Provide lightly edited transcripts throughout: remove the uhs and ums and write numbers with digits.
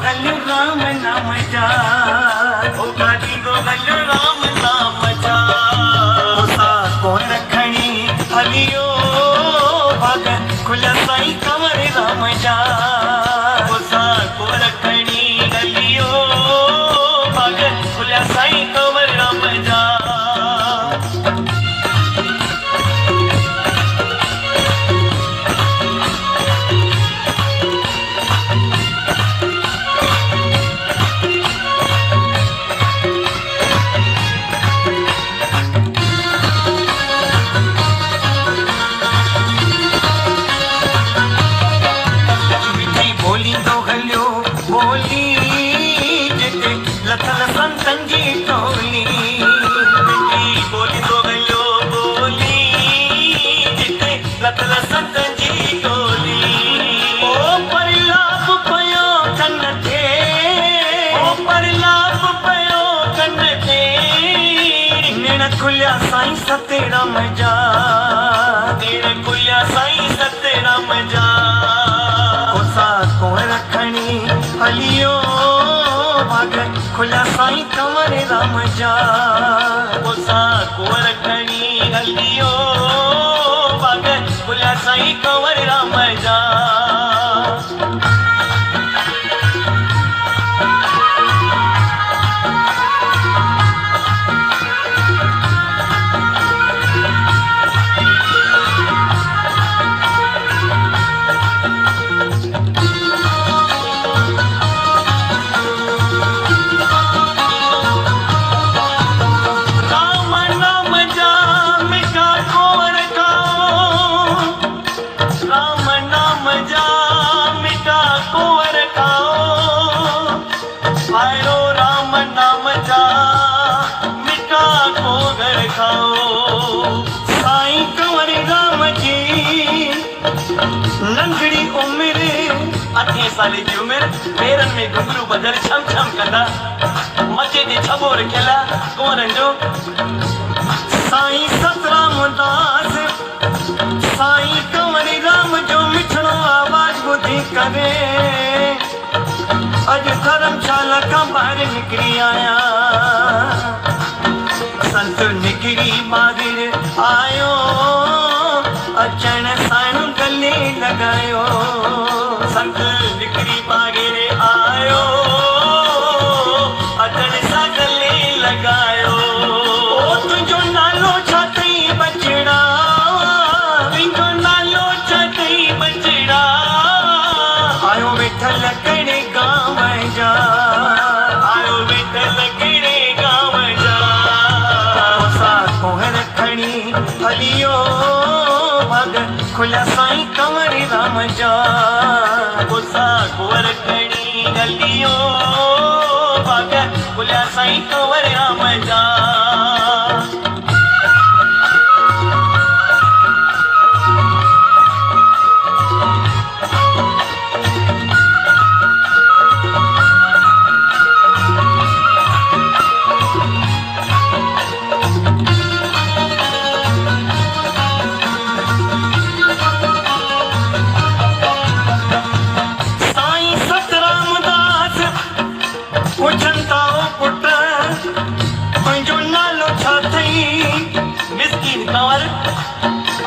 गल राम नाम जा होगा दींदो गल राम नाम जा सा को रखणी हलियो भाग खुला साई कंवर राम जा सा को रखणी हलियो भाग खुला साई कंवर राम जा लथल संतन जी टोली बोली तो गलो बोली जिते लथल संतन जी टोली ओ परलाप पयो कन थे ओ परलाप पयो कन थे नेण खुलिया साईं सतराम जा नेण खुलिया साईं सतराम जा ओ सा को रखणी हलियो भाग खुला साईं कंवर राम जा सा को रखणी हलियो भाग खुला साईं कंवर राम जा साईं कंवर राम जी नंढड़ी उमिरि 8 साल जी उमिरि पेरनि में घुंघरू बदल छम छम कंदा मचे ते छबो रखियला कुंवरनि जो साईं सतराम दास साईं कंवर राम जो मिठड़ो आवाज ॿुधी करे अॼु धर्मशाला खां ॿाहिरि निकिरी आया संत निकिरी ॿाहिरि आयो अचण साण गले लॻायो संत निकिरी ॿाहिरि आयो अचण सां गले लॻायो ओ तुंहिंजो नालो छा अथई बचड़ा तुंहिंजो नालो छा अथई बचड़ा आयो वेठल कहिड़े गांव जा आयो वेठल कहिड़े गांव जा रखणी हलियो भाग खुला साईं कंवर राम जा सा को रखणी हलियो भाग खुला साईं कंवर राम जा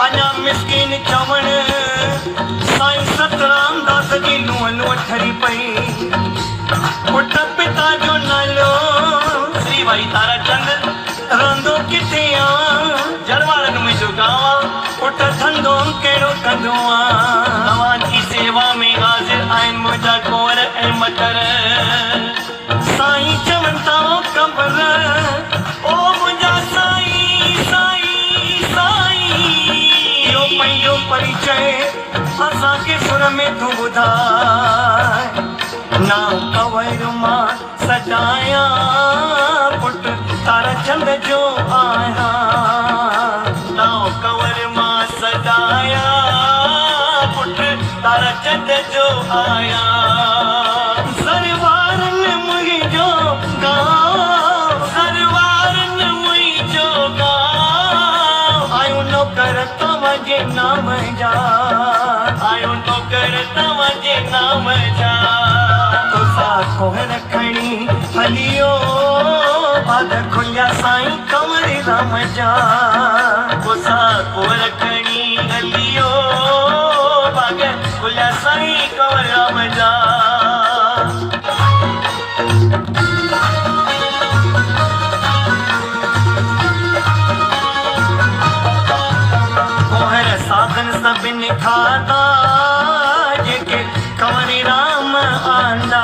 अञा मिसकिन चवण साईं सतराम दास जी नुंहुं नुंहुं ठरी पई पुट पिता जो नालो श्री भाई ताराचंद रहंदो किथे आ जरवारनि मुंहिंजो गांव आ पुट धंधो कहिड़ो कंदो आ तव्हांजी सेवा में हाज़िर आहिनि मुंहिंजा कुंवर ऐं मटर साईं चवनि था कंवर ओ मुंहिंजा साईं साईं साईं इहो पंहिंजो परिचय असांखे सुर में तूं ॿुधाए ना कंवर मां सजाया पुट ताराचंद जो आहियां ना कंवर मां सजाया पुट ताराचंद जो आहियां सरवारनि मुंहिंजो गांव सरवारनि मुंहिंजो गांव आयो नौकर तव्हांजे नाम जा आयो नौकर तव्हांजे नाम जा कोहर खणी हलियो भाग खुलिया साईं कंवर राम जा कोसा कोहर खणी हलियो भाग खुलिया साईं कंवर राम जा कोहर साधन सभिनि खाधा जेके कंवर राम आंदा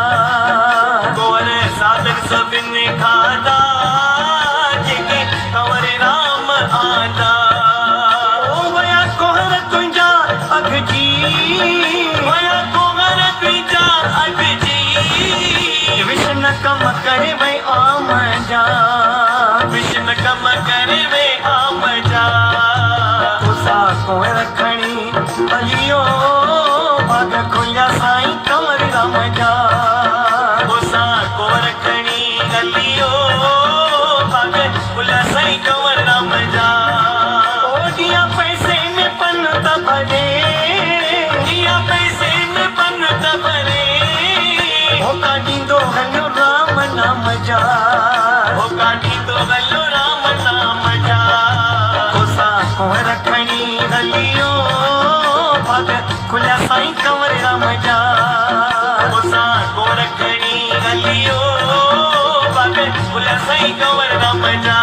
कोहर साधन सभिनि खाधा जेके कंवर राम आंदा ओ वया कोहर तुंहिंजा अघिजी वया कोहर तुंहिंजा अघिजी विष्णु कम करे वई आम जा विष्णु कम करे वई आम जा कोसा कोहर खणी हलियो भाग खुलिया साईं कंवर राम जा कोसा कोहर खणी हलियो भाग खुलिया साईं कंवर राम जा ओडिया पैसे में पन त भरे दिया पैसे में पन त भरे होका ॾींदो हलो राम नाम जा होका ॾींदो हलो राम नाम जा कोसा कोहर खणी हलियो भाग खुलिया साईं कंवर राम जा कोसा कोहर खणी हलियो भाग खुलिया साईं कंवर राम जा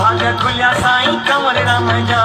भाग खुलिया साईं कंवर राम जा